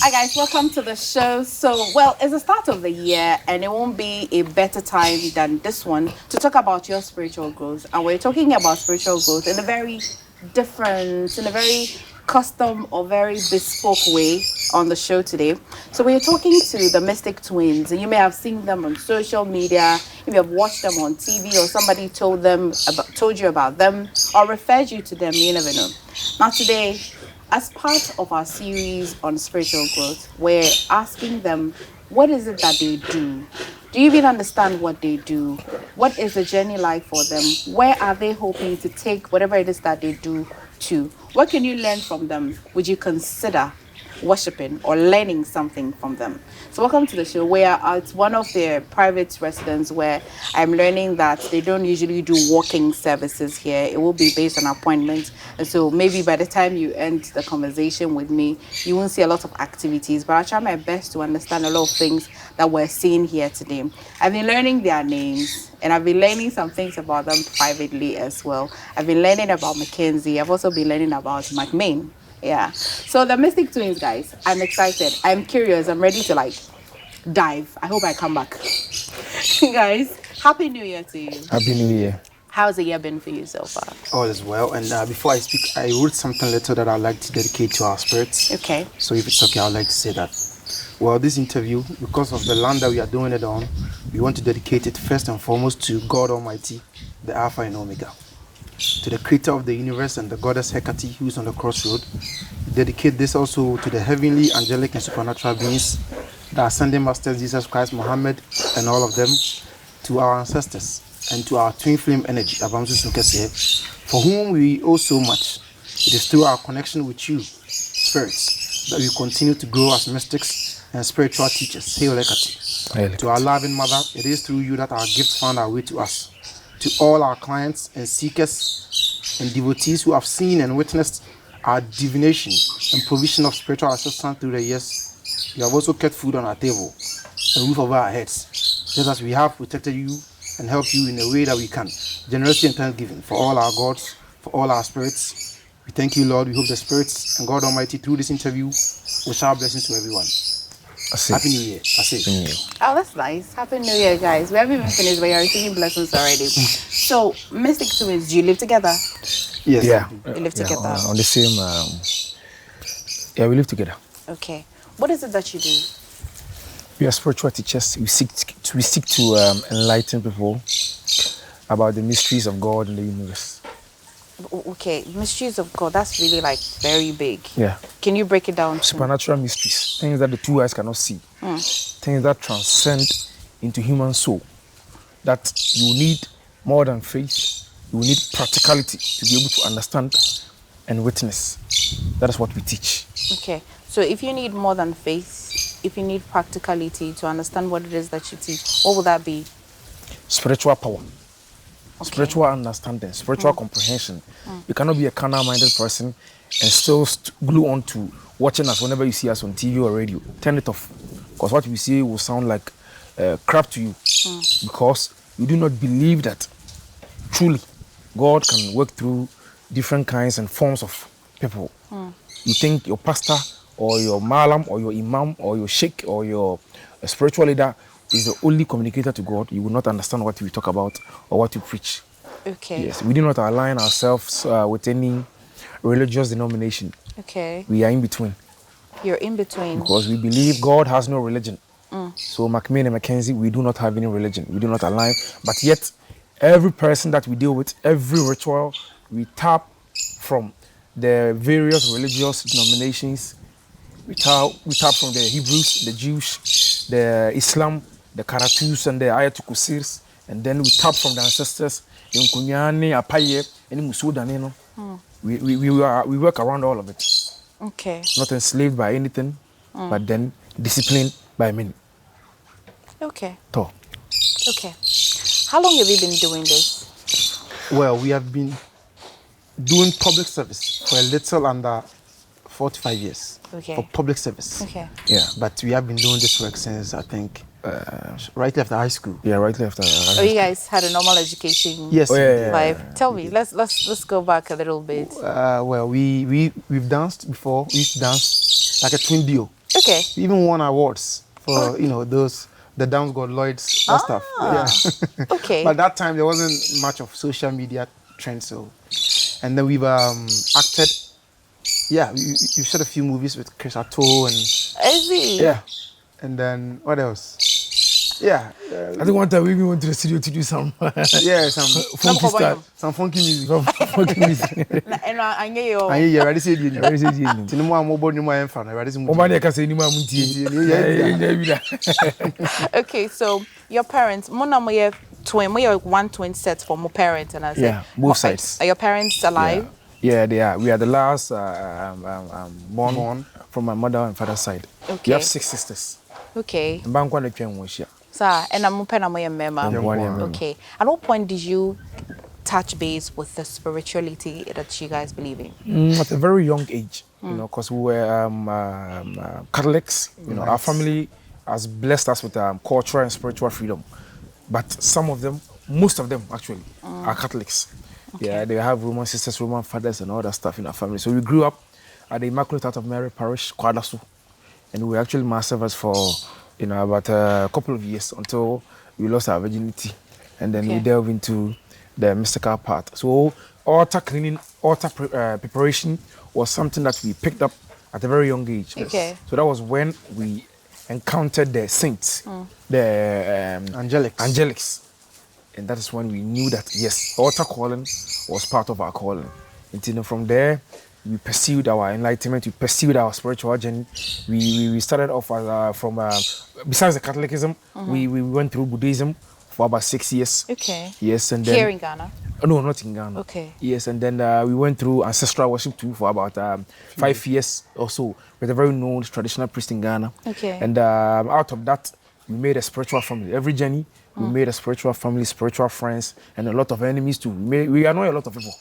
Hi guys, welcome to the show. It's the start of the year and it won't be a better time than this one to talk about your spiritual growth. And we're talking about spiritual growth in a very custom or very bespoke way on the show today. So we're talking to the Mystic Twins, and you may have seen them on social media, you may have watched them on TV, or somebody told you about them, or referred you to them. You never know. Now today, as part of our series on spiritual growth, we're asking them, what is it that they do? Do you even understand what they do? What is the journey like for them? Where are they hoping to take whatever it is that they do to? What can you learn from them? Would you consider worshiping or learning something from them? So welcome to the show. We are at one of their private residence where I'm learning that they don't usually do walking services here. It will be based on appointment. And so maybe by the time you end the conversation with me, you won't see a lot of activities, but I'll try my best to understand a lot of things that we're seeing here today. I've been learning their names and I've been learning some things about them privately as well. I've been learning about Mackenzie. I've also been learning about McMain. Yeah. So the Mystic Twins, guys, I'm excited. I'm curious. I'm ready to dive. I hope I come back. Guys, Happy New Year to you. Happy New Year. How's the year been for you so far? All is well. And before I speak, I wrote something little that I'd like to dedicate to our spirits. Okay. So if it's okay, I'd like to say that. Well, this interview, because of the land that we are doing it on, we want to dedicate it first and foremost to God Almighty, the Alpha and Omega. To the creator of the universe and the goddess Hecate, who is on the crossroad. Dedicate this also to the heavenly, angelic, and supernatural beings, the ascending masters, Jesus Christ, Muhammad, and all of them, to our ancestors, and to our twin flame energy, for whom we owe so much. It is through our connection with you, spirits, that we continue to grow as mystics and spiritual teachers. Hail Hecate. To our loving mother, it is through you that our gifts found our way to us. To all our clients and seekers and devotees who have seen and witnessed our divination and provision of spiritual assistance through the years, you have also kept food on our table, a roof over our heads, just as we have protected you and helped you in a way that we can. Generosity and thanksgiving for all our gods, for all our spirits. We thank you, Lord. We hope the spirits and God Almighty through this interview will shower blessings to everyone. Happy New Year. Happy New Year. Oh, that's nice. Happy New Year, guys. We haven't even finished, but you're receiving blessings already. So, Mystic Twins, do you live together? Yes. Yeah. You live together? On the same... we live together. Okay. What is it that you do? We are spiritual teachers. We seek to enlighten people about the mysteries of God in the universe. Okay, mysteries of God, that's really very big. Yeah. Can you break it down? Supernatural mysteries, things that the two eyes cannot see, things that transcend into human soul, that you need more than faith, you need practicality to be able to understand and witness. That is what we teach. Okay, so if you need more than faith, if you need practicality to understand what it is that you teach, what would that be? Spiritual power. Okay. Spiritual understanding, spiritual comprehension. You cannot be a carnal-minded person and still glue on to watching us whenever you see us on TV or radio. Turn it off, because what we say will sound like crap to you, because you do not believe that truly God can work through different kinds and forms of people. You think your pastor or your malam or your imam or your sheikh or your spiritual leader is the only communicator to God. You will not understand what we talk about or what we preach. Okay. Yes, we do not align ourselves with any religious denomination. Okay. We are in between. You're in between. Because we believe God has no religion. So McMain and Mackenzie, we do not have any religion. We do not align. But yet, every person that we deal with, every ritual, we tap from the various religious denominations. We tap from the Hebrews, the Jews, the Islam, the Karatus and the Ayatul Kursirs, and then we tap from the ancestors, the Nkunyane, Apaye, and Musudanino. We work around all of it. Okay. Not enslaved by anything, but then disciplined by many. Okay. So. Okay. How long have you been doing this? Well, we have been doing public service for a little under 45 years. Okay. For public service. Okay. Yeah, but we have been doing this work since, I think, right after high school. Yeah, right after high school. Oh, you guys had a normal education? Yes. Life. Tell me, let's go back a little bit. Well, we've danced before. We used to dance like a twin duo. Okay. We even won awards for the Downs God Lloyds, that stuff. Yeah. Okay. But that time there wasn't much of social media trend, so. And then we've acted. Yeah, you shot a few movies with Chris Atto and. Is he? Yeah. And then what else? Yeah. I think one time we even went to the studio to do some Yeah, some funky style, some funky music. some funky music. And I knew you. And yeah, ready say you. Very easy. Tinu mo amobo ni mo enfa na ready say mo. Omani eka say ni ma muntie. Okay, so your parents, Mona moye twin, moye one twin set for my parents, and I say, Yeah, both sides. Are your parents alive? Yeah, they are. We are the last born from my mother and father's side. Okay. We have 6 sisters. Okay. Mbankwa na twen wonhia. Sir, and I'm pen moye mema. Okay. At what point did you touch base with the spirituality that you guys believe in? At a very young age, because we were Catholics. Our family has blessed us with cultural and spiritual freedom. But some of them, most of them actually, are Catholics. Okay. Yeah, they have Roman sisters, Roman fathers, and all that stuff in our family. So we grew up at the Immaculate Heart of Mary Parish, Kwadasu, and we were actually mass servers for about a couple of years until we lost our virginity, and then we delved into the mystical part. So altar cleaning, altar preparation was something that we picked up at a very young age. Okay. So that was when we encountered the saints, the angelics. And that is when we knew that, yes, altar calling was part of our calling. And from there, we pursued our enlightenment, we pursued our spiritual journey. We started off as, from, besides the Catholicism, we went through Buddhism for about 6 years. Okay. Yes, and then... Here in Ghana? No, not in Ghana. Okay. Yes, and then we went through ancestral worship too for about 5 years or so with a very known traditional priest in Ghana. Okay. And out of that, we made a spiritual family. Every journey, we made a spiritual family, spiritual friends, and a lot of enemies too. We annoy a lot of people.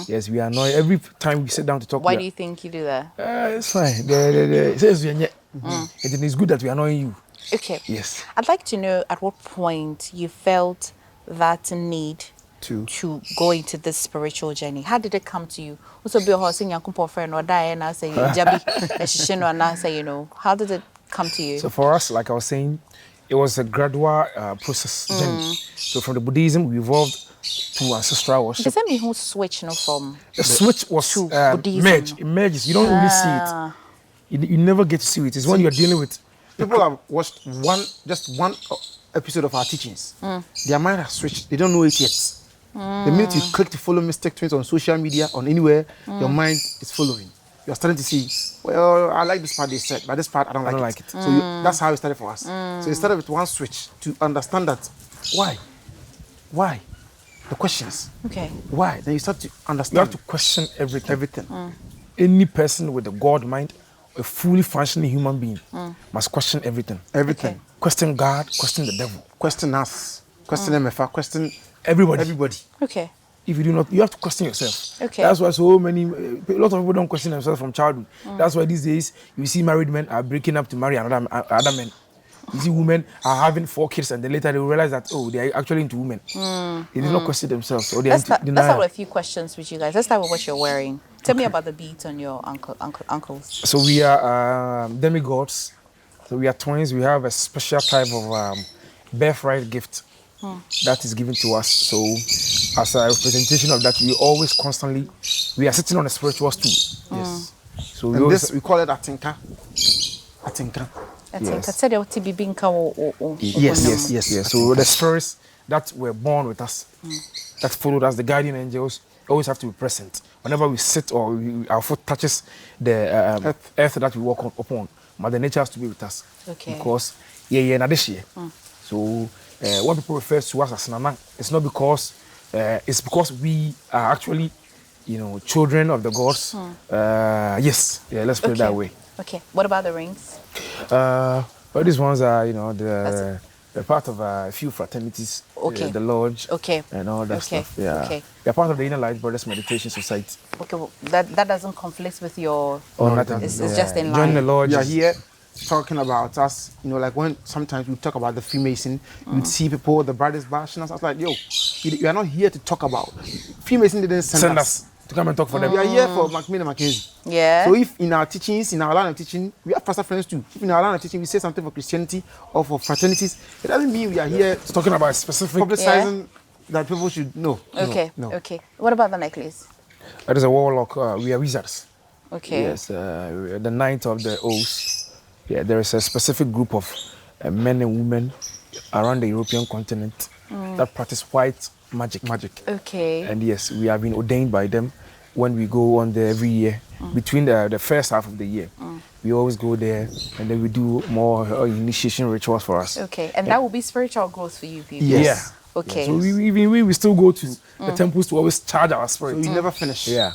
Yes, we annoy every time we sit down to talk. Why do you think you do that? It's fine. It is good that we annoy you. Okay. Yes. I'd like to know at what point you felt that need to go into this spiritual journey. How did it come to you? Also, be a horsing young friend or die and I say, Jabi, and I say, how did it come to you? So for us, like I was saying, it was a gradual process journey. So from the Buddhism, we evolved to ancestral worship. Does that mean who switch from the switch was to Buddhism? Merge. It merges. You don't really see it. You never get to see it. It's when you're dealing with. People have watched just one episode of our teachings. Their mind has switched. They don't know it yet. The minute you click to follow Mystic Twins on social media, on anywhere, your mind is following. You're starting to see, well, I like this part they said, but this part I don't like it. So that's how it started for us. So it started with one switch to understand that why? The questions. Okay. Why? Then you start to understand. You have to question everything. Any person with a God mind, a fully functioning human being, must question everything. Everything. Okay. Question God, question the devil. Question us. Question Emefa. Question everybody. Okay. If you do not, you have to question yourself. Okay. That's why a lot of people don't question themselves from childhood. That's why these days you see married men are breaking up to marry other men. You see women are having 4 kids and then later they will realize that, they are actually into women. They did not question themselves. Or Let's start with a few questions with you guys. Let's start with what you're wearing. Tell me about the beads on your uncles. So we are demigods. So we are twins. We have a special type of birthright gift that is given to us. So as a representation of that, we are sitting on a spiritual stool. Yes. So we call it Atinka. Atinka. Yes. So the spirits that were born with us, that followed us, the guardian angels, always have to be present. Whenever we sit or our foot touches the earth that we walk upon, Mother Nature has to be with us. Okay. Because, this year. So when people refer to us as Nana, it's not because, it's because we are actually, children of the gods. Let's put it that way. Okay. What about the rings? Well, these ones are, they're part of a few fraternities, the lodge, and all that stuff. Yeah, okay. They're part of the Inner Light Brothers Meditation Society. Okay, well, that doesn't conflict with your. Nothing. It's just in line. Join the lodge. We are here talking about us. Like when sometimes we talk about the Freemason, you'd see people, the brothers bashing us. I was like, you are not here to talk about. Freemason didn't send us. to come and talk for them. We are here for Macmillan and Mackenzie. Yeah. So if in our teachings, in our line of teaching, we have pastor friends too. If in our line of teaching we say something for Christianity or for fraternities, it doesn't mean we are here Talking about specific. publicizing that people should know. Okay. No. Okay. What about the necklace? That is a warlock. We are wizards. Okay. Yes, the ninth of the O's. Yeah, there is a specific group of men and women around the European continent that practice white magic. Okay. And yes, we have been ordained by them when we go on there every year. Between the first half of the year, we always go there and then we do more initiation rituals for us. Okay. And that will be spiritual growth for you people. Yes. Yeah. Okay. So we still go to the temples to always charge our spirit. So you never finish. Yeah.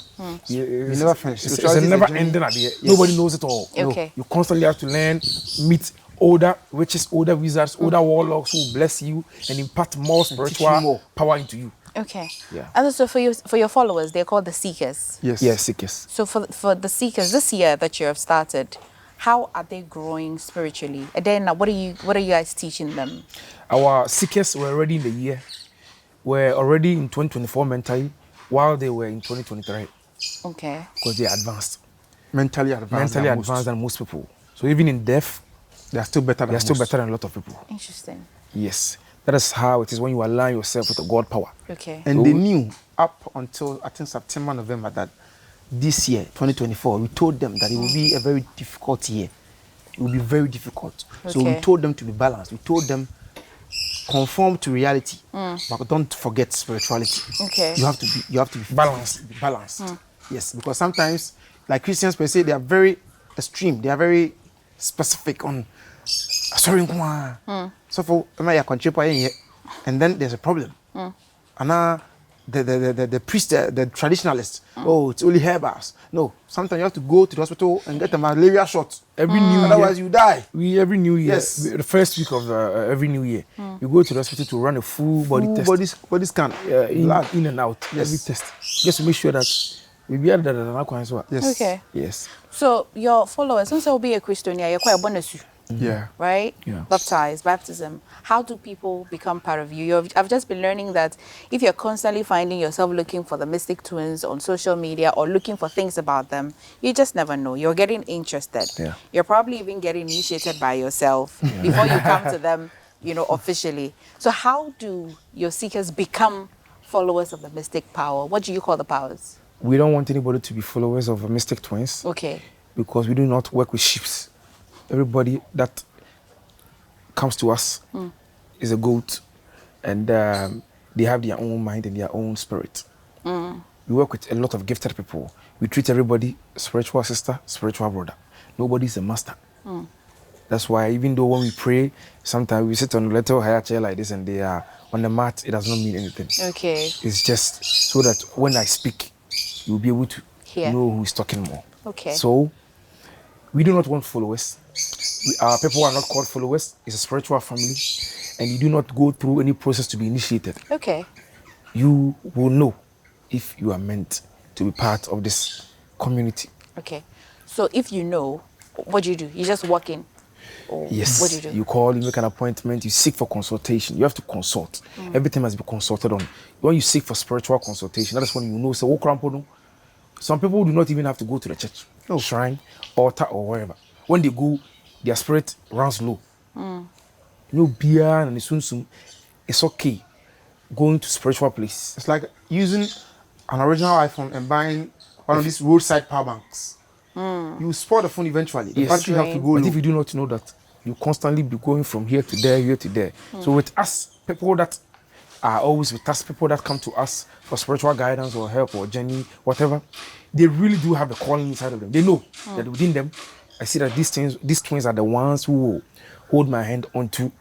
You never finish. It's Spirituality a is never journey. ending idea. Nobody knows it all. Okay. You constantly have to learn, meet older witches, older wizards, older warlocks who will bless you and impart more teach spiritual you more. power into you. Okay. Yeah. And so for your followers, they're called the seekers. Yes. Yes, Sikhs. So for the seekers this year that you have started, how are they growing spiritually? And then what are you guys teaching them? Our Sikhs were already in the year, were already in 2024 mentally, while they were in 2023 Okay. because they are advanced, Mentally advanced. mentally than advanced most. than most people. So even in death, They are still better than they are still most. better than a lot of people. Interesting. Yes, that is how it is when you align yourself with the God power. Okay. And they knew up until I think September, November that this year, 2024, we told them that it will be a very difficult year. It will be very difficult. So we Okay. told them to be balanced. We told them conform to reality, but don't forget spirituality. Okay. You have to be Balanced. balanced. Yes, because sometimes, like Christians per se, they are very extreme. They are very specific on. Sorry, so for and then there's a problem. And the priest, the traditionalist, oh, it's only hair bars. No, sometimes you have to go to the hospital and get a malaria shot. Every new Otherwise, year, you die. every new year, Yes. the first week of every new year, you go to the hospital to run a full body test. Body scan. In and out, Yes. every test, just to make sure that we be able to. Yes. Okay. Yes. So your followers, since will be a Christian, you're quite a bonus, Yeah. right? Yeah. Baptized, baptism. How do people become part of you? I've just been learning that if you're constantly finding yourself looking for the mystic twins on social media or looking for things about them, you just never know. You're getting interested. Yeah. You're probably even getting initiated by yourself before you come to them, officially. So how do your seekers become followers of the mystic power? What do you call the powers? We don't want anybody to be followers of mystic twins Okay. because we do not work with sheep. Everybody that comes to us is a goat, and they have their own mind and their own spirit. We work with a lot of gifted people. We treat everybody spiritual sister, spiritual brother. Nobody's a master. That's why even though when we pray, sometimes we sit on a little higher chair like this and they are on the mat, it does not mean anything. Okay. It's just so that when I speak, you'll be able to Hear. know who is talking more. Okay. So we do not want followers. Our people are not called followers. It's a spiritual family, and you do not go through any process to be initiated. Okay. You will know if you are meant to be part of this community. Okay. So if you know, what do? You just walk in? Or Yes. What do you do? You call, you make an appointment, you seek for consultation. You have to consult. Everything must be consulted on. When you seek for spiritual consultation, that is when you know. So, some people do not even have to go to the church, shrine, altar, or wherever. When they go, their spirit runs low. No beer and it's okay going to spiritual place. It's like using an original iPhone and buying one of these roadside power banks. You spoil the phone eventually. The battery have to go But low. if you do not know that, you constantly be going from here to there, here to there. So with us, people that are always with us, people that come to us for spiritual guidance or help or journey, whatever, they really do have a calling inside of them. They know that within them, I see that these twins are the ones who will hold my hand onto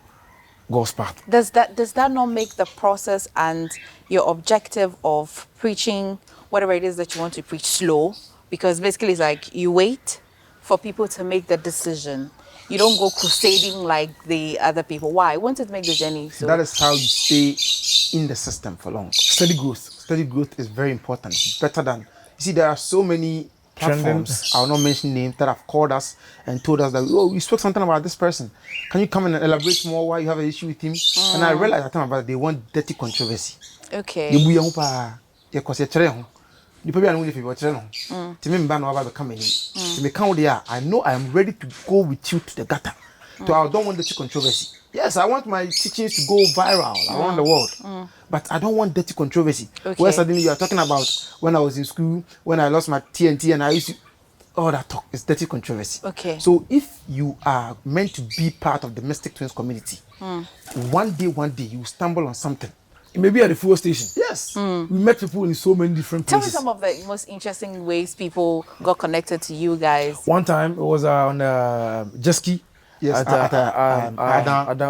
God's path. Does that not make the process and your objective of preaching whatever it is that you want to preach slow? Because basically it's like you wait for people to make the decision. You don't go crusading like the other people. Why? Won't it make the journey so? That is how you stay in the system for long. Steady growth. Steady growth is very important. It's better than, you see, there are so many platforms, I will not mention names, that have called us and told us that, oh, we spoke something about this person. Can you come and elaborate more why you have an issue with him? And I realized at the time about it, they want dirty controversy. Okay. You probably know if you watch no. To me, no about coming in. To me, count there. I know I am ready to go with you to the gutter. So I don't want dirty controversy. Yes, I want my teachings to go viral around the world, but I don't want dirty controversy. Okay. Where suddenly you are talking about when I was in school, when I lost my TNT, and I used to. All that talk is dirty controversy. Okay. So if you are meant to be part of the Mystic Twins community, one day you stumble on something. Maybe at the fuel station. Yes. We met people in so many different Tell me places. some of the most interesting ways people got connected to you guys. One time it was on jet ski. Yes. It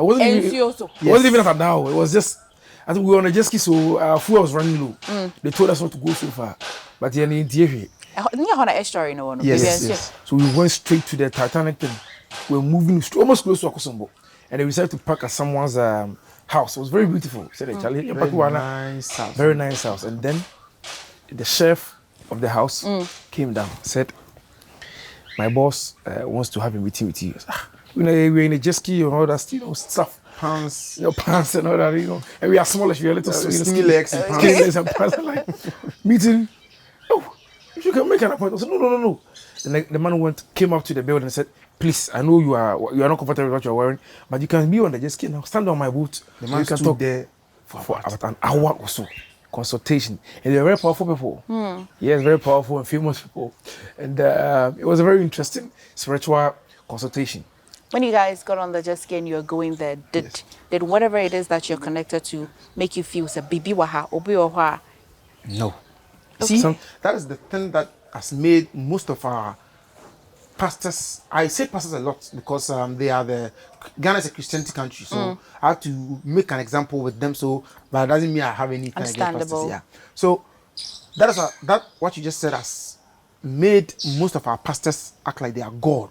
wasn't even, Ensioso. it wasn't even at Adao. It was just, I think we were on a jet ski, so our fuel was running low. They told us not to go so far. But yeah, in the Yes. So we went straight to the Titanic thing. We were moving almost close to Akosombo. And they decided to park at someone's house. It was very beautiful. Said Charlie, very nice house. And then the chef of the house came down, said, my boss wants to have a meeting with you. We're in a jet ski and all that stuff. Pants. Pants and all that, And we are smallish, we are little skinny legs and pants. Skinny legs and pants. Like, meeting. Oh, if you can make an appointment. I said, no. The man came up to the building and said, please, I know you are not comfortable with what you are wearing, but you can be on the jet ski now. Stand on my boot. The man you can stood talk there for about an hour or so. Consultation. And they are very powerful people. Yes, very powerful and famous people. And it was a very interesting spiritual consultation. When you guys got on the jet ski and you were going there, did whatever it is that you're connected to make you feel say bibi waha obi waha? No. See, that is the thing that has made most of our pastors, I say pastors a lot because they are Ghana is a Christianity country, so I have to make an example with them. So, but it doesn't mean I have anything against pastors. Yeah. So that what you just said has made most of our pastors act like they are God.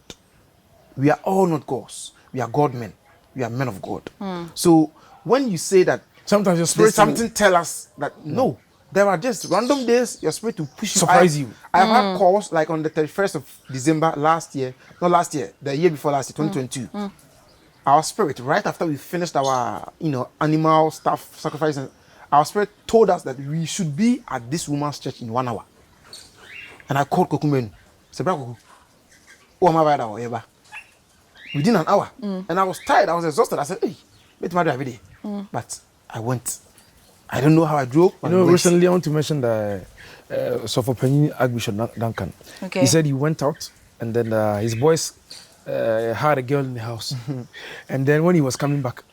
We are all not gods. We are God men. We are men of God. So when you say that, sometimes your spirit something tell us that no. There are just random days your spirit will push you. Surprise you. I've had calls like on the 31st of December the year before last year, 2022. Our spirit, right after we finished our, animal stuff, sacrifice, our spirit told us that we should be at this woman's church in 1 hour. And I called Kokumenu. Said, "Bro, oh my within an hour." And I was tired, I was exhausted. I said, "Hey, meet my every day." But I went. I don't know how I drove. Recently I want to mention the Sophopenny Archbishop Duncan. Okay. He said he went out and then his boys had a girl in the house. And then when he was coming back,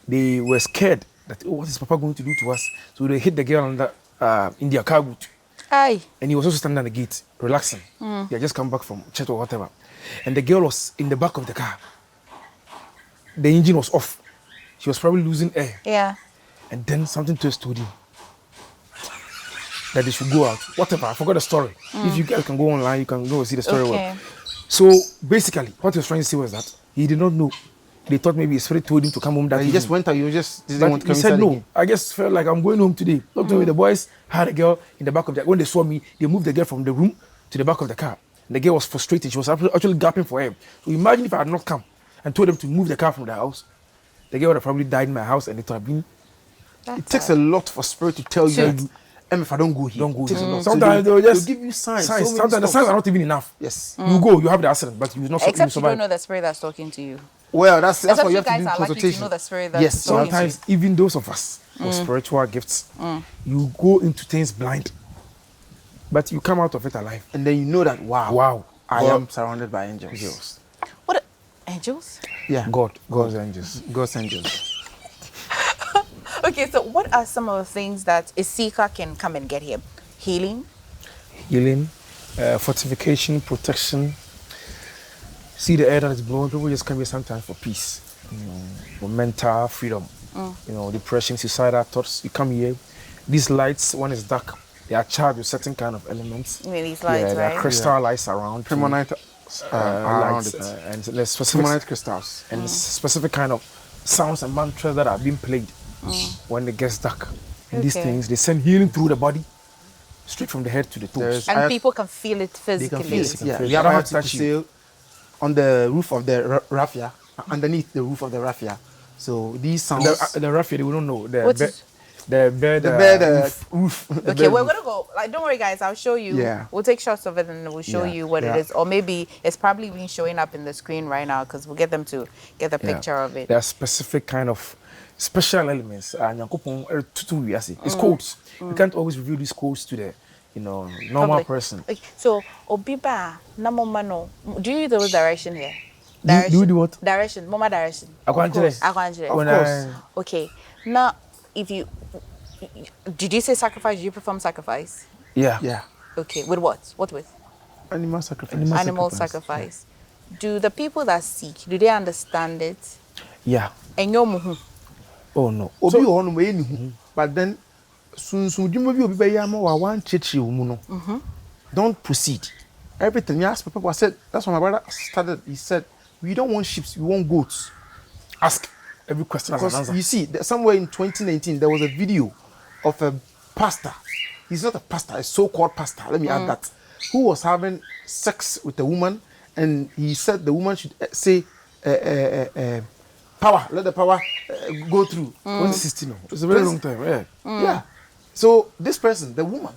they were scared that, what is Papa going to do to us? So they hit the girl in their car boot. Aye. And he was also standing at the gate, relaxing. They had just come back from church or whatever. And the girl was in the back of the car. The engine was off. She was probably losing air. Yeah. And then something told him that they should go out. Whatever, I forgot the story. If you guys can go online, you can go see the story. Okay. Well. So basically, what he was trying to say was that he did not know. They thought maybe his spirit told him to come home that he just went out. You just didn't want to come inside. He said no. Again. I just felt like I'm going home today. Look to me, the boys had a girl in the back of the. When they saw me, they moved the girl from the room to the back of the car. And the girl was frustrated. She was actually gasping for him. So imagine if I had not come and told them to move the car from the house, the girl would have probably died in my house, and it would have been. It takes a lot for spirit to tell you that, if I don't go here, don't go here. A lot. Sometimes so they'll just give you signs. Sometimes the signs are not even enough. Yes. You go, you have the accident, but you will not Except you survive. don't know the spirit that's talking to you. Well, that's Except why you have to guys do are likely to consultation. know the spirit that's Yes. talking Sometimes to you. even those of us with spiritual gifts, you go into things blind, but you come out of it alive. And then you know that Wow, I am surrounded by angels. What? Angels? Yeah. God's angels. God's angels. Okay, so what are some of the things that a seeker can come and get here? Healing? Fortification, protection. See the air that is blowing. People just come here sometimes for peace, for mental freedom. Depression, suicidal thoughts. You come here. These lights, when it's dark, they are charged with certain kind of elements. You mean these lights, there right? are crystal lights around. Permanent around lights, it. and there's specific Permanent crystals. and specific kind of sounds and mantras that are being played when it gets dark. And these Okay. things, they send healing through the body, straight from the head to the toes. And people can feel it They physically. can feel it. Yeah. feel it. We have I had have to touched you. sail on the roof of the raffia, underneath the roof of the raffia. So these sounds. The raffia, we don't know. What is- The bed. The bed roof. the Okay, bed we're roof. gonna go. Like, don't worry, guys. I'll show you. Yeah. We'll take shots of it and we'll show Yeah, you what yeah. it is. Or maybe it's probably even showing up in the screen right now because we'll get them to get the Yeah. picture of it. There are specific kind of special elements. It's codes. You can't always reveal these codes to the normal Public. person. Okay, so Obiba, Namomano, do you use those direction here? Do you do what? Direction, Mama direction. Akwanjere. Akwanjere. When Of course. Okay. Now, if you did you say sacrifice? Do you perform sacrifice? Yeah. Yeah. Okay. With what? What with? Animal sacrifice. Animal sacrifice. Do the people that seek, do they understand it? Yeah. And your muhu. Oh no. Obi on way ni but then soon dwuma bi obi be ya ma wa wan chechi wo mu no. Don't proceed. Everything you ask people said that's when my brother started. He said we don't want sheep, we want goats. Ask every question as an Because answer. you see, somewhere in 2019 there was a video of a pastor. He's not a pastor, a so-called pastor. Let me add that, who was having sex with a woman, and he said the woman should say, "Power, let the power go through." 2016. It's a very long time. Yeah. Yeah. So this person, the woman,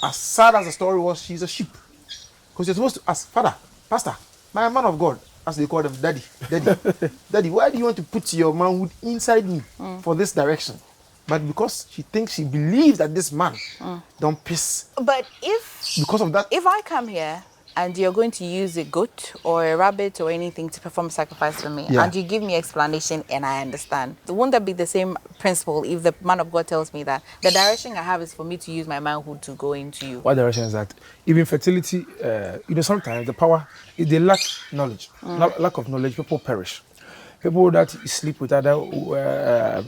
as sad as the story was, she's a sheep. Because you're supposed to ask, Father, Pastor, my man of God, as they call them, Daddy, Daddy, why do you want to put your manhood inside me for this direction? But because she thinks, she believes that this man don't piss. But if Because of that, if I come here and you're going to use a goat or a rabbit or anything to perform sacrifice for me, Yeah. and you give me explanation and I understand, won't that be the same principle if the man of God tells me that the direction I have is for me to use my manhood to go into you? What direction is that? Even fertility, sometimes the power, if they lack knowledge, lack of knowledge, people perish. People that sleep with other,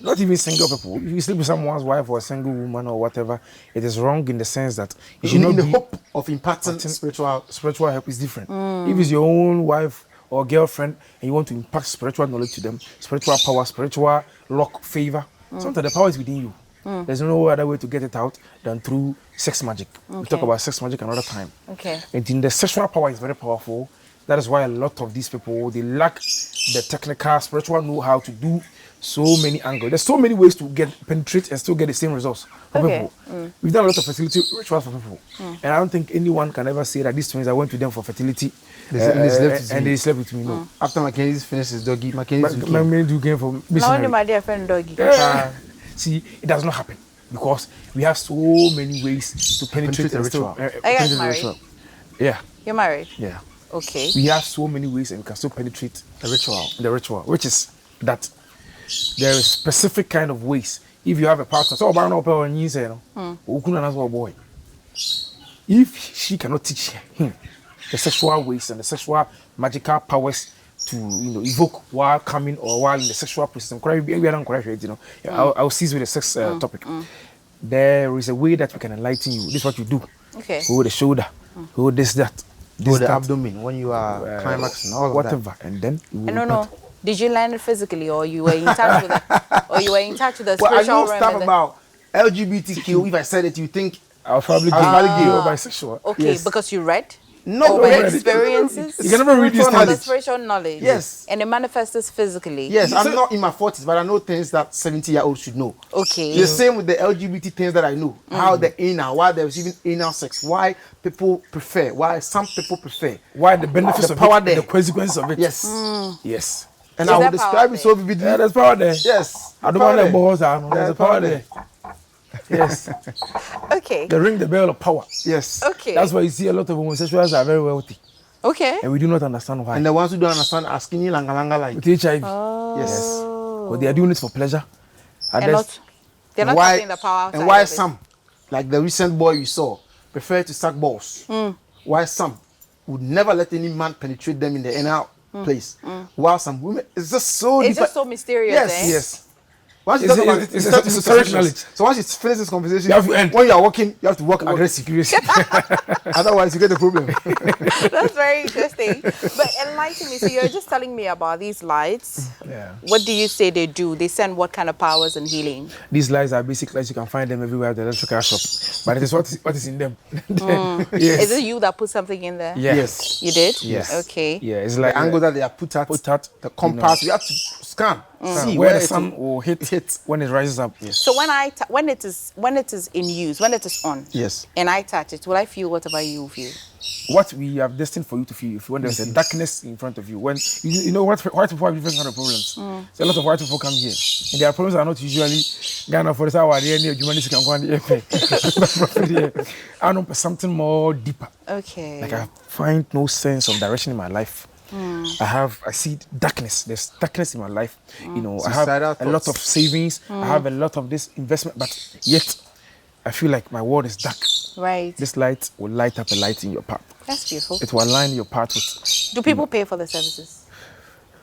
not even single people. If you sleep with someone's wife or a single woman or whatever, it is wrong in the sense that you should in not the be hope of imparting spiritual help is different. If it's your own wife or girlfriend and you want to impart spiritual knowledge to them, spiritual power, spiritual luck, favor, sometimes the power is within you. There's no other way to get it out than through sex magic. We talk about sex magic another time. Okay. And in the sexual power is very powerful. That is why a lot of these people, they lack the technical, spiritual know-how to do so many angles. There's so many ways to penetrate and still get the same results for Okay. people. We've done a lot of fertility rituals for people. And I don't think anyone can ever say that these twins, I went to them for fertility they slept with me. No. After Mackenzie finished his doggy, Mackenzie My main do game for Now missionary. only my dear friend doggy. See, it does not happen because we have so many ways to penetrate a and still, ritual. Are you guys penetrate the married? ritual. Yeah, You're married? yeah. Okay. We have so many ways and we can still penetrate the ritual, which is that there is specific kind of ways. If you have a partner, so about no power and you say no, boy. If she cannot teach him the sexual ways and the sexual magical powers to evoke while coming or while in the sexual process, I'll cease with the sex topic. There is a way that we can enlighten you. This is what you do. Okay. Hold the shoulder, hold this, that. Or the that, abdomen when you are climaxing, all of whatever, and then you will I don't impart. know. Did you learn it physically, or you were in touch with the, or you were in touch with the Well, I spiritual know realm? stuff and the- about LGBTQ. If I said it, you think I'll probably I was probably gay. or bisexual. Okay, Yes. because you read. no Or way. experiences. You can never read these Spiritual Or the knowledge. spiritual knowledge. Yes. And it manifests physically. Yes, I'm not in my 40s, but I know things that 70-year-olds should know. Okay. The same with the LGBT things that I know. How the anal, why there's even anal sex, why people prefer, why some people prefer. Why the benefits The of power it, there. the consequences of it. Yes. Yes. And Is I will there describe power it so vividly. Yeah, there's power there. Yes. I don't power want the there. balls down. There's a power there. Yes. Okay. They ring the bell of power. Yes. Okay. That's why you see a lot of homosexuals are very wealthy. Okay. And we do not understand why. And the ones who don't understand are skinny langa like. With HIV. Yes. But they are doing it for pleasure. And Others- not, they're not why, tapping the power outside and why of it. some, like the recent boy you saw, prefer to suck balls. Why some would never let any man penetrate them in the anal place. While some women, it's just so It's deep. just so mysterious, Yes, eh? yes. Once you It's- talk about it's- it, it's start to esoteric be knowledge. So once you finish this conversation, You have to end. when you are walking, you have to walk aggressive. Otherwise, you get the problem. That's very interesting. But enlighten me. So you're just telling me about these lights. Yeah. What do you say they do? They send what kind of powers and healing? These lights are basic lights. You can find them everywhere at the electrical shop. But it is what is in them. Yes. Is it you that put something in there? Yeah. Yes. You did? Yes. Okay. Yeah, it's like The angle that they are put at, put at the compass, you have to scan, see where where the sun will hit. hit. When it rises up. Yes. So when it is in use, when it is on, Yes. and I touch it, will I feel whatever you feel? What we have destined for you to feel, if when there's a darkness in front of you, when you know what white people have different kind of problems. So a lot of white people come here, and their problems are not usually Ghana for this hour. Humanity can go on the air. I know something more deeper. Okay. Like I find no sense of direction in my life. I see darkness. There's darkness in my life. You know, I have Suicidal a lot thoughts. of savings. I have a lot of this investment, but yet I feel like my world is dark. Right. This light will light up a light in your path. That's beautiful. It will align your path with. Do people pay for the services?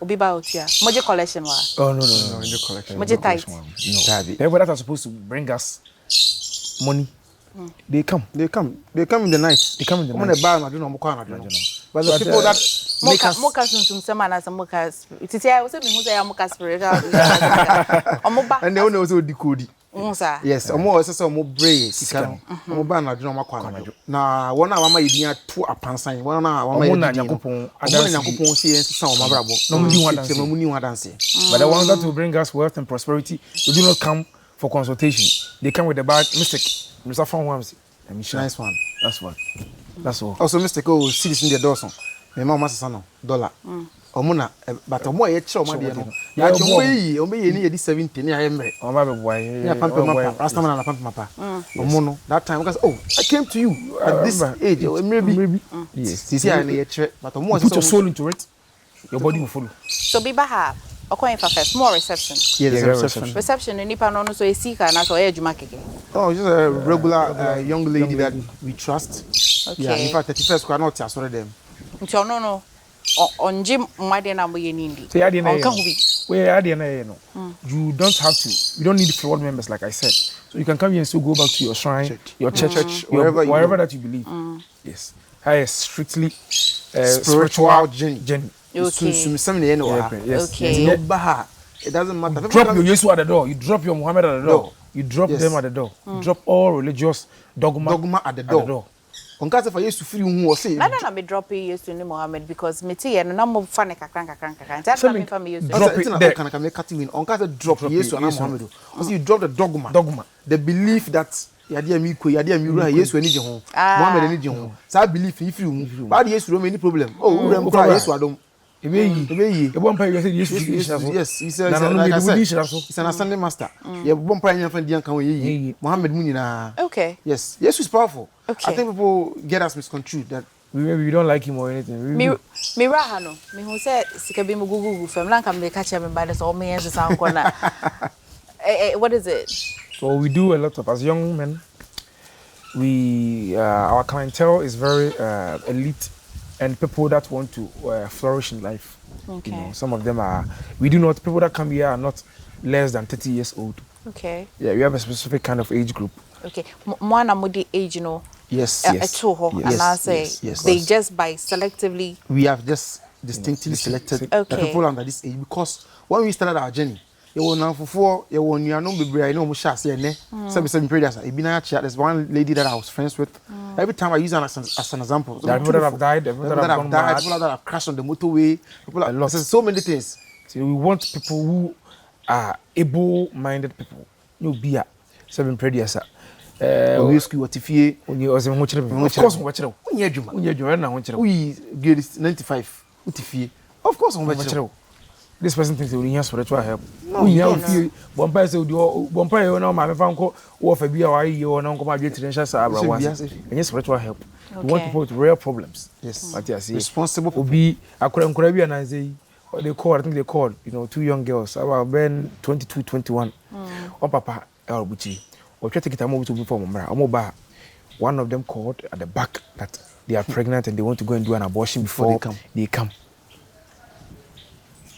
Obi ba otia. Moje collection wa. Oh no, in the collection. Moje tight. No, the people that are supposed to bring us money, they come. They come in the night. They come in the When night. they buy, I don't know. But the But, people that make Moka us moka sunsum sema na moka. Titi I say me hu say ya moka spiritual. Omo and they only also decode. Unsa. Yes, omo also say omo brain sika. Omo ba na adwuma makwa na. Na wona wama yedi atu apansan. Wona wama yedi. na Nyankopon Omo na Nyankopon say ensa omo abrabo. No mu di ho adanse. No mu ni ho adanse. But the ones that will bring us wealth and prosperity, they do not come for consultation. They come with the bag mistake. Mr. Fan Wamsi. Nice one. That's one. That's all. Also mistake oh cities in the dozen. Me mama say no dollar. Omo na but omo ye kire omo de no. Ya che omo ye ni ye di 70 ni ayemre. Oma be boy. Yeah, pamper mapa. Last time na pamper mapa. Omo that time because I came to you at this age. Maybe. Yes. See I na ye kire but omo Put your soul into it. Your body will follow. So Biba ha. Okoyin for first more reception. Yes, Yeah, reception. Reception ni pa no so esika na so ejuma keke. Oh, just a regular young lady that we trust. Okay. Yeah, in fact, 31st we are not here, sorry them. Nti ono no onje mwade na mo ye nindi. So you Onka hu bi. You don't have to. You don't need fraud members, like I said. So you can come here and still go back to your shrine, your church, wherever that you believe. Yes. I strictly Spiritual journey. Okay. Yes. Okay. It doesn't matter. Drop your Yesu at the door. You drop your Muhammad at the door. No. You drop Yes. them at the door. You drop all religious dogma at the door. On case for yesu free who was say. Na me drop Yesu ni Muhammad because me tie no na mo fa ne kakran. That's not me fa me Yesu. Drop it there. Can make cut in. On case drop yesu and Muhammad. Also you drop the dogma. The belief that yade mi ko yade mi ru yesu ani je ho. Muhammad ani je ho. Sa belief if you bad yesu no any problem. Oh, we rem cry yesu adom. Yes, he says like I said, he's an ascending master. Yeah, one prime friend Dian can we Muhammad Munina. Okay. Yes, yes, is powerful. Okay. I think people get us misconstrued that we don't like him or anything. Me rahano. Me who said sika be mo gugu fam lanka me catch me by the so me yes sound corner. What is it? So we do a lot of as young men. We our clientele is very elite. And people that want to flourish in life. Okay. You know, some of them are. People that come here are not less than 30 years old. Okay. Yeah, we have a specific kind of age group. Okay. Mo na mo di age no. yes. And I say they just by selectively. We have just distinctly selected the people under this age because when we started our journey, you will now for you will know be I know mo sha say ne. Some periods. There's one lady that I was friends with. Every time I use her as an example. There are people that have died, people that have gone mad. People that have crashed on the motorway. There's so many things. So we want people who are able-minded people. No beer, 7 previous. We school what if you Of course, watch it. we grade 95. What if you? Of course, on This person thinks he will need spiritual help. One person one person no my fanko or for be our you no come be traditional sabra once. And spiritual help. We want people with real problems. Yes. What you say? Responsible Will be akura bi and say what they call, I think they called, two young girls about ben 22, 21. On papa Elbuchi. Or try to get a move to before Mara. One of them called at the back that they are pregnant and they want to go and do an abortion before they come.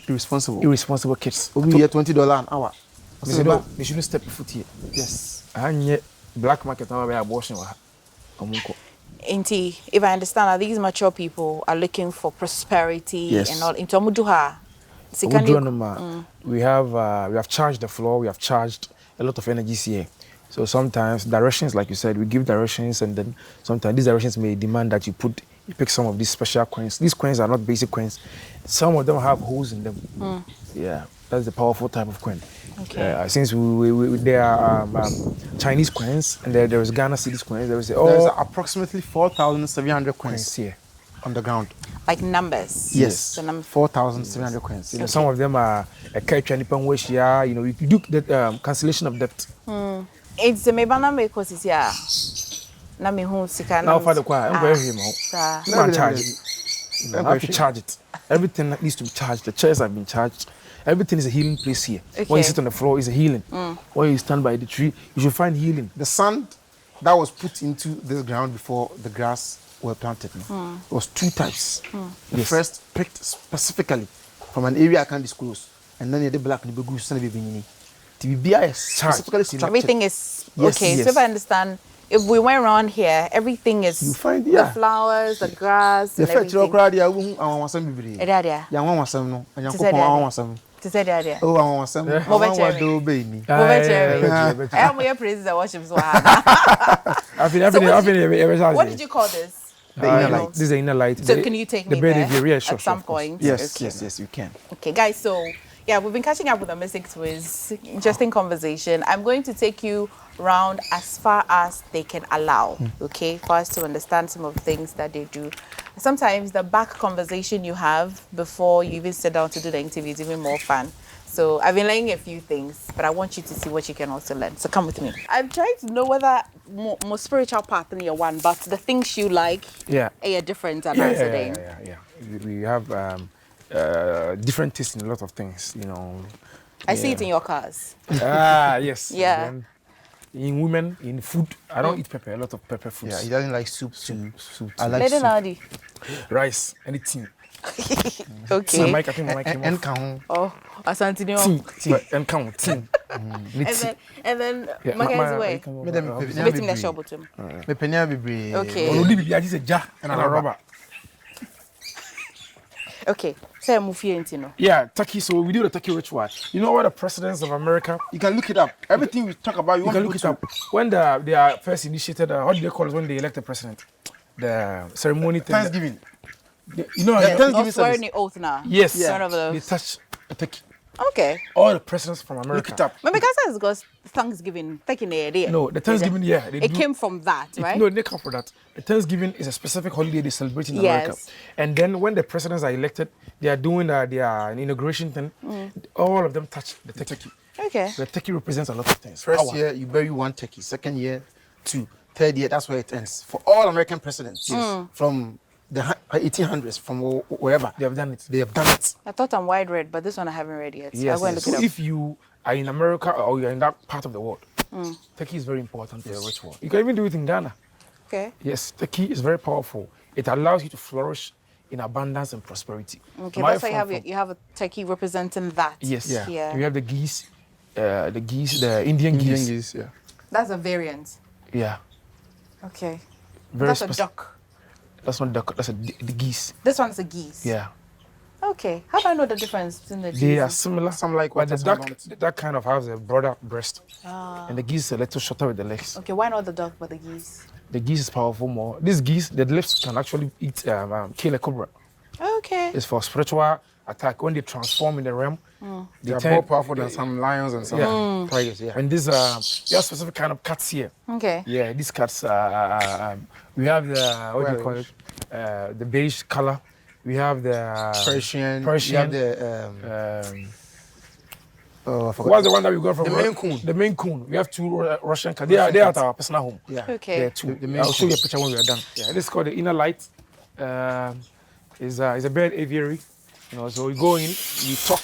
Irresponsible kids. We get $20 an hour. They shouldn't step foot here. Yes. And yet, black market now where abortion. Inti, if I understand that these mature people are looking for prosperity and all. Into Amuduha. We have charged the floor. We have charged a lot of energies here. So sometimes directions, like you said, we give directions, and then sometimes these directions may demand that you pick some of these special coins. These coins are not basic coins. Some of them have holes in them. Yeah, that's the powerful type of coin. Okay. Since there are Chinese coins and there is Ghana cedis coins, there is There's approximately 4,700 coins coins here. on the ground. Like numbers. Yes, The number. 4,700 coins. You know, some of them are a you know, you do the cancellation of debt. It's a mebana me cause yeah. Na me hu sika Now for the choir, I'm going to Ah. you can't charge it. You know, I have to charge it. Everything that needs to be charged. The chairs have been charged. Everything is a healing place here. When Okay. you sit on the floor, it's a healing. When you stand by the tree, you should find healing. The sand that was put into this ground before the grass were planted was 2 types. The first picked specifically from an area I can't disclose, and then the black Nibugu Sanabini. TBI is specifically structured. Everything is Yes, okay. yes. So if I understand, if we went around here, everything is You find, the yeah. flowers, the grass, The and fetcher everything. crowd, I want some baby. Edadia. Young one was some, and young To say couple that, want some. To say that, yeah. Oh, I want some. I Mobile want cherry. do baby. I'm your praises. I watch him so hard. What did you call this? The inner light. This is the inner light. So can you take me bed there if you're real, sure, at some of course. point? Yes, Okay. yes, you can. Okay, guys, so yeah, we've been catching up with the Mystic Twins just in conversation. I'm going to take you round as far as they can allow, okay, for us to understand some of the things that they do. Sometimes the back conversation you have before you even sit down to do the interview is even more fun. So I've been laying a few things, but I want you to see what you can also learn. So come with me. I'm trying to know whether more spiritual part than your one, but the things you like are different than today. Yeah. We have different tastes in a lot of things, you know. I see it in your cars. Yes. Yeah. And then in women, in food, I don't eat pepper, a lot of pepper foods. Yeah, he doesn't like soup. Soup. I like Lady soup. Nadi. Rice, anything. Okay. I think my mic came off. And Oh, Asantino. And count. And then Yeah, Mackenzie's way. Betting the shop with him. me penya bibre. Okay. I just a jar and a rubber. Okay. Say I move here into no. Yeah, Turkey. So we do the Turkey ritual. You know what the presidents of America? You can look it up. Everything we talk about, You can look it up. When they are first initiated, what do they call it when they elect the president? The ceremony. Thanksgiving. You know, Thanksgiving Not swearing service. the oath now. yes, One of they those. touch the Turkey. Okay. All the presidents from America. Look it up. But because it's got Thanksgiving, taking the idea. No, the Thanksgiving, yeah. They It do- came from that, right? No, they come for that. The Thanksgiving is a specific holiday they celebrate in America. Yes. And then when the presidents are elected, they are doing their inauguration thing. All of them touch the turkey. Okay. The turkey represents a lot of things. First Power. year, you bury 1 turkey. Second year, 2. Third year, that's where it ends. For all American presidents, from the 1800s, from wherever, They have done it. they have done it. I thought I'm wide read, but this one I haven't read yet. So Yes, I'll go and yes. look So it up. if you are in America or you're in that part of the world, turkey is very important for the ritual. You can even do it in Ghana. Okay. Yes, turkey is very powerful. It allows you to flourish in abundance and prosperity. Okay, My that's why from- you have a turkey representing that. Yes. Yeah. We have the geese, the Indian geese. yeah. That's a variant. Yeah. Okay. Very That's a specific. duck. That's not duck. That's the geese. This one's a geese. Yeah. Okay. How do I know the difference between the geese? They are similar. Some like but what, the some duck, don't. the duck kind of has a broader breast, and the geese is a little shorter with the legs. Okay, why not the duck but the geese? The geese is powerful more. These geese, the lips can actually kill a cobra. Okay. It's for spiritual attack. When they transform in the realm, They are more powerful than some lions and some tigers. Yeah. And this, you have specific kind of cats here. Okay. Yeah, these cats, we have the, what do you call it? The beige color. We have the Persian. Persian. You have the I forgot. What's the one that we got from The Maine Coon. The Maine Coon. We have 2 Russian cats. They are at our personal home. Yeah. Okay. There are 2. The Maine I'll show you a Coon. picture when we are done. Yeah, this is called the inner light. Is a bird aviary. You know, so you go in, you talk,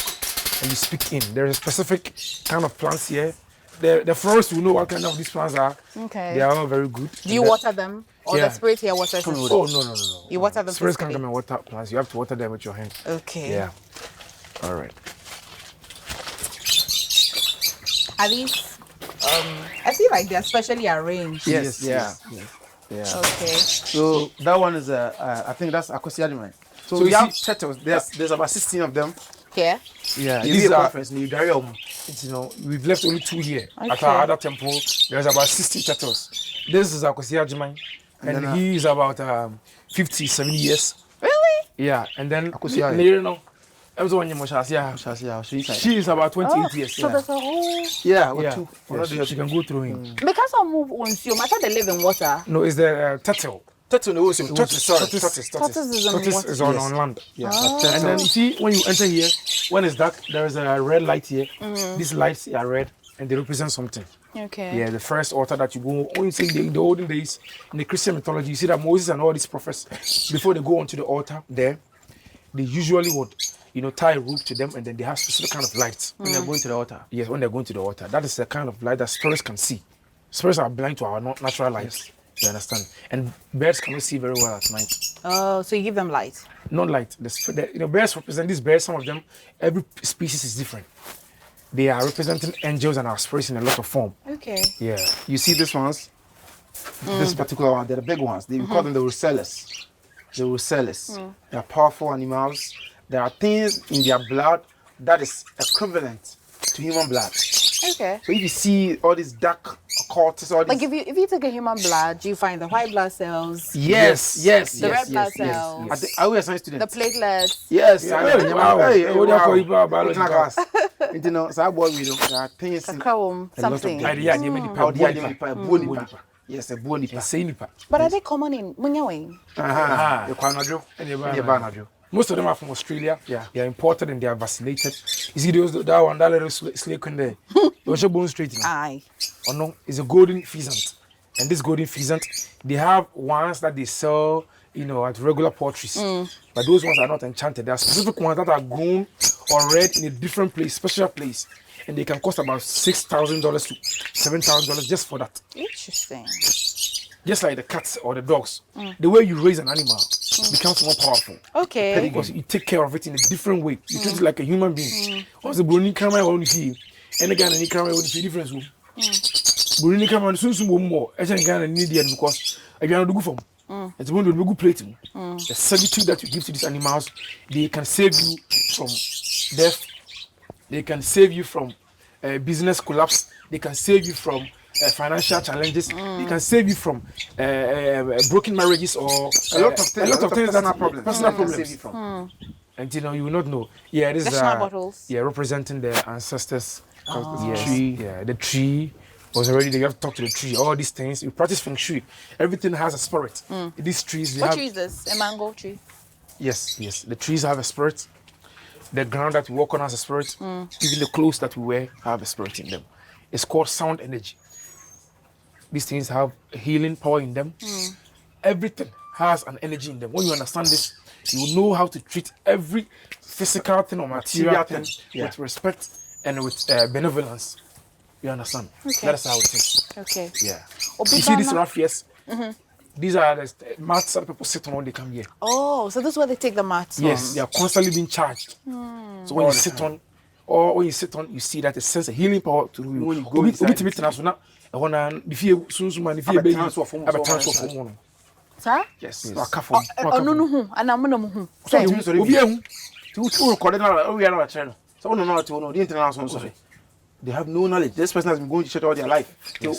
and you speak in. There's a specific kind of plants here. The florists will know what kind of these plants are. Okay. They are all very good. Do you water them? Or Yeah. the spirit here waters them? Oh no. You water them Spirits can't physically? come and water plants. You have to water them with your hand. Okay. Yeah. All right. Are these I feel like they're specially arranged. Yes. Yeah. Yeah. Okay. So that one is I think that's Akosia Adimai. So So we you have see- turtles. There's about 16 of them. Here. Yeah. These These are- are conference. You carry them. It's, you know, we've left only 2 here. At Okay. our other temple, there's about 60 turtles. This is Akosia Jimai, and then, he is about 50, 70 years. Really? Yeah, and then Akosia. later now, I was on your Moshasia. She is about 28 years. So there's a whole... Yeah, She can go through him. Because I move on you, I thought they live in water. No, it's the turtle. Turtle, no, tortoise Tortoise is on land. Yeah, And then you see, when you enter here, when it's dark, there is a red light here. These lights are red and they represent something. Okay. Yeah, the first altar that you go, when you see in the olden days, in the Christian mythology, you see that Moses and all these prophets, before they go onto the altar there, they usually would, tie a rope to them and then they have specific kind of lights. When they're going to the altar. Yes, when they're going to the altar. That is the kind of light that spirits can see. Spirits are blind to our natural lights. You understand? And birds cannot see very well at night. Oh, so you give them light? Not light. Birds represent these birds. Some of them, every species is different. They are representing angels and our spirits in a lot of form. Okay. Yeah. You see these ones? This particular one, they're the big ones. We call them the Rusellus. The Rusellus. They are powerful animals. There are things in their blood that is equivalent to human blood. Okay. So if you see all these dark cortex, all these... Like if you take a human blood, do you find the white blood cells? Yes. The red blood cells. I was a science student. The platelets. Yes. You know, so I boy we do. There are things in Something. yes, a bony. But are they common in Munyawe? Most of them are from Australia. Yeah. They are imported and they are vaccinated. You see that one, that little snake in there? What's your bone straight? Aye. Or no, it's a golden pheasant. And this golden pheasant, they have ones that they sell, at regular poultries. But those ones are not enchanted. There are specific ones that are grown or reared in a different place, special place. And they can cost about $6,000 to $7,000 just for that. Interesting. Just like the cats or the dogs. The way you raise an animal becomes more powerful. Okay. Because you take care of it in a different way. You treat it like a human being. Once the bruni camera only see, and again any camera only see difference. Bruni camera soon more. I think I need it because I can't do for. It's one of the good plating. The servitude that you give to these animals, they can save you from death. They can save you from business collapse. They can save you from financial challenges. They can save you from broken marriages or a lot of things personal problems. Save you from. And you will not know. Yeah, this is representing the ancestors. The tree was already there. You have to talk to the tree. All these things. You practice feng shui. Everything has a spirit. These trees. What tree is this? A mango tree? Yes. The trees have a spirit. The ground that we walk on has a spirit. Even the clothes that we wear have a spirit in them. It's called sound energy. These things have healing power in them. Everything has an energy in them. When you understand this, you will know how to treat every physical thing or material thing with respect and with benevolence. You understand? Okay. That is how it is. Okay. Yeah. You see these raffias? These are the mats that people sit on when they come here. Oh, so this is where they take the mats from? Yes, they are constantly being charged. So when you sit on, you see that it sends a healing power to you. When you go inside, yes. They have no knowledge. This person has been going to church all their life.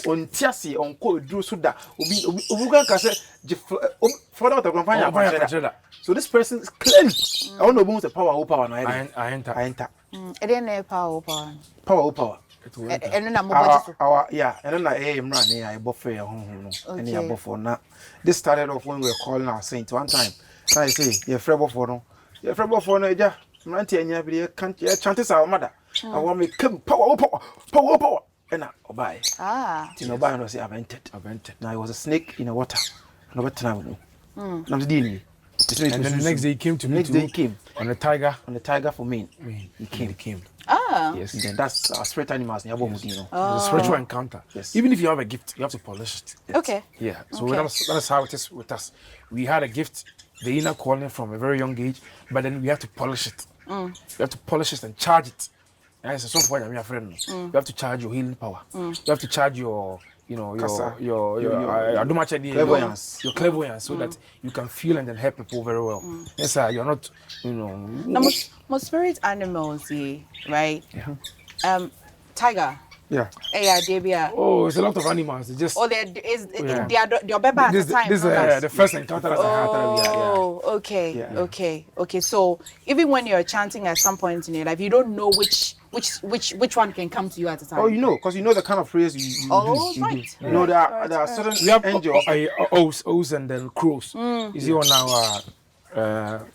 On Tiasi, on code, do so that. So this person is clearly. I want to know the power. I enter. I didn't know power. Power. And then and then I buffer and before now. This started off when we were calling our saint one time. I say, you're frable for no. You're frable for no, yeah. Manti and you can't chant our mother. I want me come power. And I obey. Tino was invented. Now I was a snake in the water. No better now. I'm dealing. And then the next day he came to me. Next day he came on the tiger for me. He came. Yes. Then that's our spirit animals. The spiritual encounter. Yes. Even if you have a gift, you have to polish it. Okay. Yeah. So that's how it is with us. We had a gift, the inner calling from a very young age, but then we have to polish it. You have to polish it and charge it. And so some point I'm your friend. You have to charge your healing power. You have to charge your clairvoyance, so that you can feel and then help people very well. Yes, sir. You're not, Now, most spirit animals, right? Yeah. Tiger. Yeah. Yeah, Debia. Oh, it's a lot of animals. It's just. Oh, there is Yeah. they are your baby at the time. This no, no. the first encounter that I had that we had. Oh, okay, Yeah. okay. So even when you're chanting at some point in your life, you don't know which one can come to you at a time. Oh, you know, because you know the kind of prayers you Oh, do. right. You know, there are certain We have angels. O's and then crows. You see on our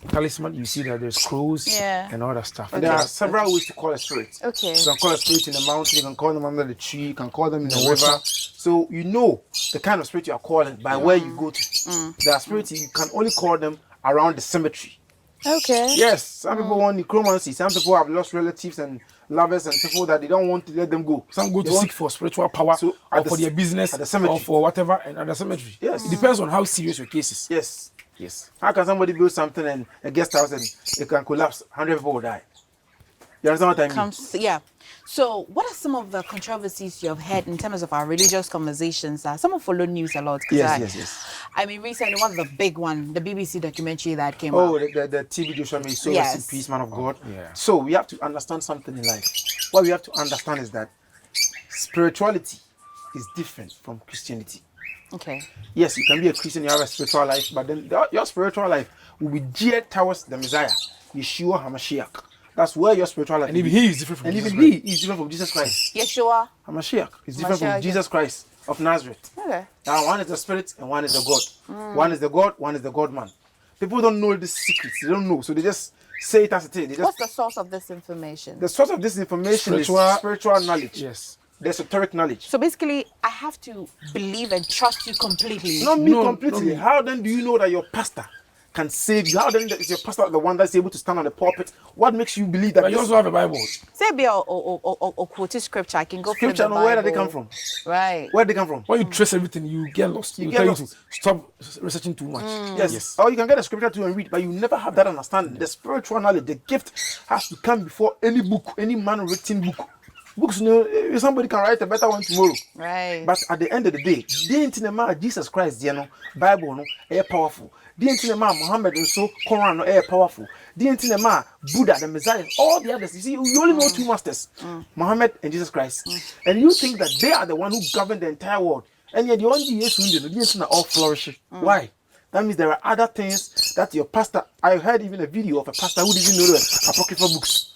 talisman, you see that there's crows and all that stuff. And there are several ways to call a spirit. Okay. You can call a spirit in the mountain, you can call them under the tree, you can call them in the river. So you know the kind of spirit you are calling by where you go to. There are spirits you can only call them around the cemetery. Okay. Yes, some people want necromancy, some people have lost relatives and lovers and people that they don't want to let them go. Some go to seek for spiritual power or for their business at the cemetery. or for whatever and at the cemetery. Yes. It depends on how serious your case is. Yes. Yes. How can somebody build something and a guest house and it can collapse, 100 people will die? You understand what I mean? Yeah. So, what are some of the controversies you have had in terms of our religious conversations? Someone follow news a lot. Yes. I mean, recently, one of the big one, the BBC documentary that came out. Oh, the TV Joshua made so rest in peace, man of God. Yeah. So, we have to understand something in life. What we have to understand is that spirituality is different from Christianity. Okay. Yes, you can be a Christian, you have a spiritual life, but then your spiritual life will be geared towards the Messiah, Yeshua HaMashiach. That's where your spiritual life And even he is different from Jesus Christ. He is different from Jesus Christ. Yeshua HaMashiach is different from Jesus Christ of Nazareth. Okay. Now, one is the spirit and one is the God. One is the God, one is the God man. People don't know the secrets. They don't know. So they just say it as it is. What's the source of this information? The source of this information is spiritual knowledge. Yes. The esoteric knowledge. So basically, I have to believe and trust you completely. Not me completely. How then do you know that your pastor can save you? How then is your pastor the one that's able to stand on the pulpit? What makes you believe that? But you also have a Bible. Say be or quote scripture. I can go flip Scripture. the Bible. Where did they come from? Right. Where did they come from? When you trace everything, you get lost. You tell you to stop researching too much. Yes. Or you can get a scripture too and read, but you never have that understanding. The spiritual knowledge, the gift has to come before any book, any man-written book. Books, somebody can write a better one tomorrow. Right. But at the end of the day, the internet Jesus Christ, Bible, no, are powerful. The internet Muhammad, and so Quran, no, are powerful. The internet Buddha, the Messiah, all the others. You see, you only know two masters, Muhammad and Jesus Christ, and you think that they are the one who govern the entire world, and yet the only Jesus are all flourishing. Why? That means there are other things that your pastor. I heard even a video of a pastor who didn't know the apocryphal books.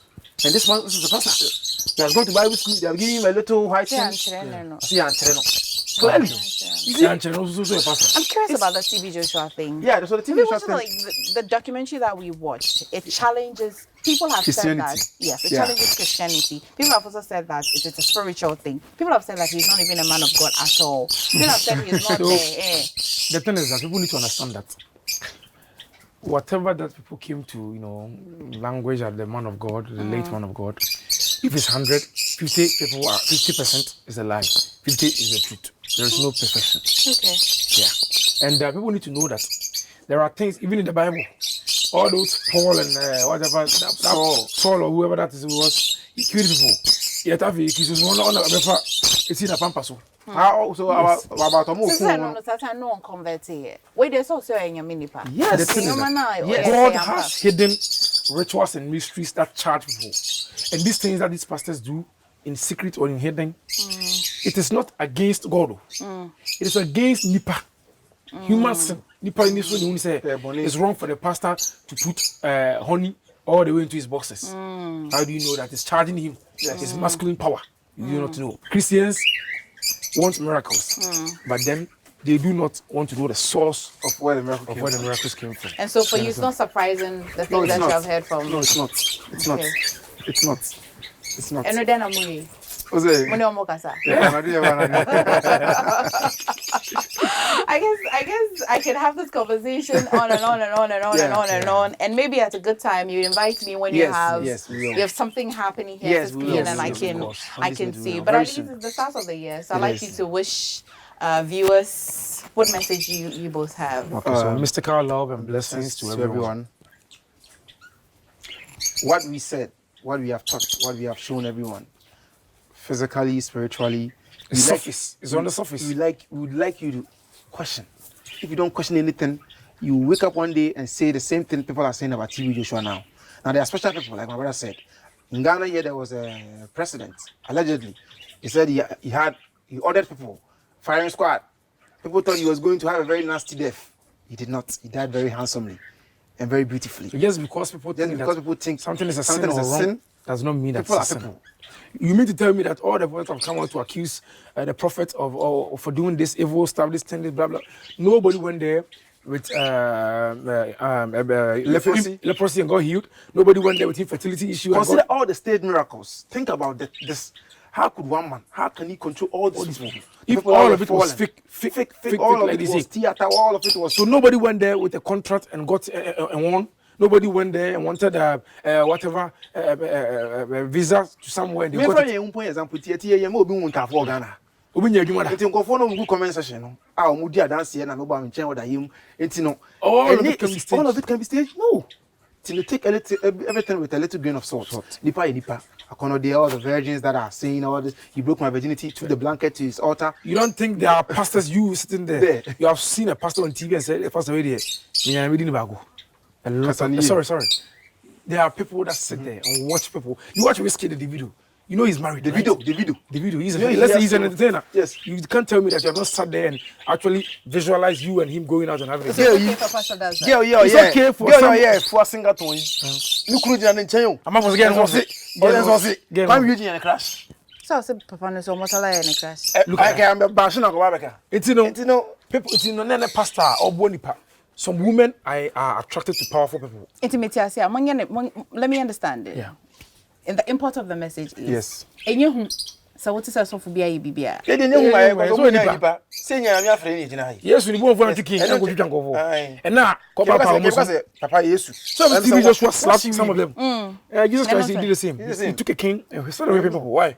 And this is the pastor. He has gone to Bible school. They have given him a little white thing. Clearly. I'm curious about the TV Joshua thing. Yeah, so the TV Joshua thing. Like the documentary that we watched, it challenges. People have said that. Yes, it challenges Christianity. People have also said that it is a spiritual thing. People have said that he's not even a man of God at all. People have said he's not there. The thing is that people need to understand that whatever that people came to, language at the man of God, the late man of God, if it's 100, 50 people are 50% is a lie, 50 is the truth. There is no perfection. Okay. Yeah. And people need to know that there are things, even in the Bible, all those Paul and whatever, Saul or whoever that is, he killed people. Yet, he's one on Emefa, it's in a pampas. How so about no converted. Wait, there's also a minipa. Yes, God has hidden rituals and mysteries that charge people. And these things that these pastors do in secret or in hidden, it is not against God. It is against Nipa. Human sin. Nipa in this one, say it's wrong for the pastor to put honey all the way into his boxes. How do you know that? It's charging him. It's masculine power. You do not know. Christians want miracles, but then they do not want to know the source of where the miracles came from. And so for you, it's not surprising the things that you have heard from. No, it's not. It's not. It's not. It's not. And then I'm moving. I guess I can have this conversation on and on and on and on and on and on, and maybe at a good time you invite me when you have something happening here and I can see. But at least it's the start of the year, so I'd like you to wish viewers what message you both have. Okay, so mystical love and blessings to everyone. What we said, what we have taught, what we have shown everyone, physically, spiritually, it's on the surface. We would like you to question. If you don't question anything, you wake up one day and say the same thing people are saying about TV Joshua now. Now there are special people, like my brother said. In Ghana, here there was a president, allegedly. He said he ordered people, firing squad. People thought he was going to have a very nasty death. He did not. He died very handsomely and very beautifully. So just because people think something is a sin or wrong, does not mean that people it's are a sin. people. You mean to tell me that all the prophets have come out to accuse the prophet of for doing this evil stuff, this thing, this blah blah? Nobody went there with leprosy and got healed. Nobody went there with infertility issue. Consider all the stage miracles. Think about this. How could one man? How can he control all these people? If all of it was fake, all of like it they was say. theater, all of it was. So nobody went there with a contract and got and won. Nobody went there and wanted whatever visa to somewhere. They got it. Example, Ghana. Obi adwuma da. Enti nkofo no ngu comment section no. Ah, omudi adanse na me ba me chen oda yim. Enti no. All of it can be staged. All of it can be staged. No. Till you take everything with a little grain of salt. Nipa. Akono there all the virgins that are saying all this. He broke my virginity, took the blanket to his altar. You don't think there are pastors you sitting there? You have seen a pastor on TV and said, "Pastor, wait there. Me I'm reading about go." Sorry. There are people that sit there and watch people. You watch Whiskey the video. You know he's married. The video. He's an entertainer. Yes. You can't tell me that you have not sat there and actually visualize you and him going out and having a It's okay for pastor does that. It's okay for some. For a singer to win. Look who did an chain. I'm not getting I'm using a crash. So I said, Papa, no, so much I like in a crash. Look, I am bashing on Babaka. It's people. It's no pastor or bonipa. Some women are attracted to powerful people. Intimacy, I say, let me understand it. Yeah. And the import of the message is yes. And you so what is also for BIBBA? Yes, we won't want to kill and go to Jango. And now, Papa, yes. Some TV just was slapping some of them. Jesus Christ did the same. He took a king and he started raping people. Why?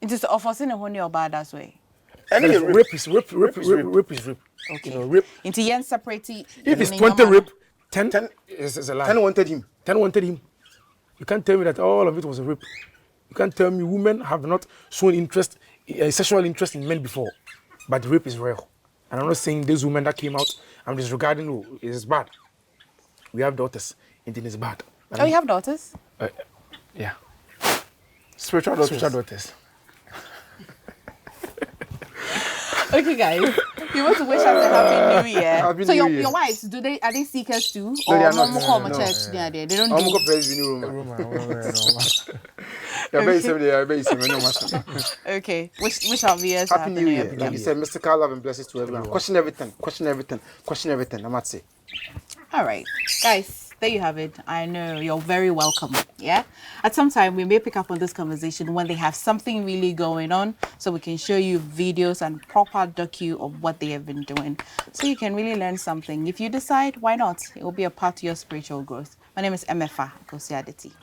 It is offering a honey or bad that way. Rape is rape. Okay. You know, rape. Into yen separate. If it's 20 rape, 10 is a lie. 10 wanted him. 10 wanted him. You can't tell me that all of it was a rape. You can't tell me women have not shown sexual interest in men before. But rape is real. And I'm not saying these women that came out, I'm disregarding it is bad. We have daughters, and it is bad. Oh, you have daughters? Yeah. Spiritual daughters. Okay, guys. You want to wish us a happy new year. Happy so New Year. your wives, are they seekers too? No, or they are not. No. Church? They don't I'm do. going to praise the room. Okay. Wish our viewers Happy New Year. Happy Like you said, mystical love and blessings to everyone. Question everything. I'm not saying. All right, guys. There you have it. I know you're very welcome. Yeah. At some time, we may pick up on this conversation when they have something really going on, so we can show you videos and proper docu of what they have been doing, so you can really learn something. If you decide, why not? It will be a part of your spiritual growth. My name is Emefa Kosiaditi.